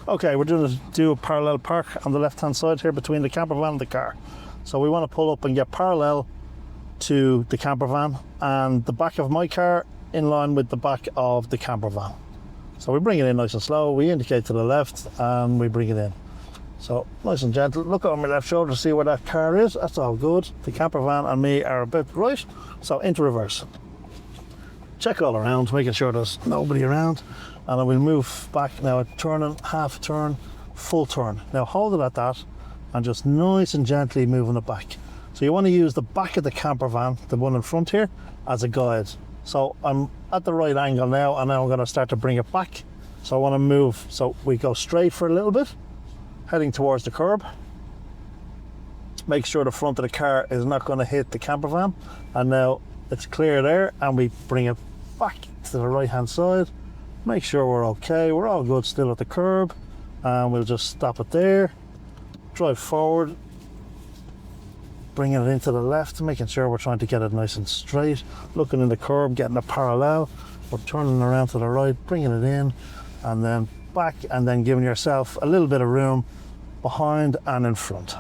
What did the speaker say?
Okay, we're going to do a parallel park on the left hand side here between the camper van and the car. So we want to pull up and get parallel to the camper van and the back of my car in line with the back of the camper van. So we bring it in nice and slow, we indicate to the left and we bring it in. So nice and gentle, look over my left shoulder to see where that car is, that's all good. The camper van and me are a bit right, so into reverse. Check all around, making sure there's nobody around, and then we'll move back now, turning, half turn, full turn. Now hold it at that and just nice and gently moving it back. So you want to use the back of the camper van, the one in front here, as a guide. So I'm at the right angle now, and now I'm going to start to bring it back. So I want to move, so we go straight for a little bit, heading towards the curb. Make sure the front of the car is not going to hit the camper van, and now it's clear there, and we bring it back to the right hand side. Make sure we're okay, we're all good still at the curb, and we'll just stop it there, drive forward, bringing it into the left, making sure we're trying to get it nice and straight, looking in the curb, getting it parallel. We're turning around to the right, bringing it in, and then back, and then giving yourself a little bit of room behind and in front.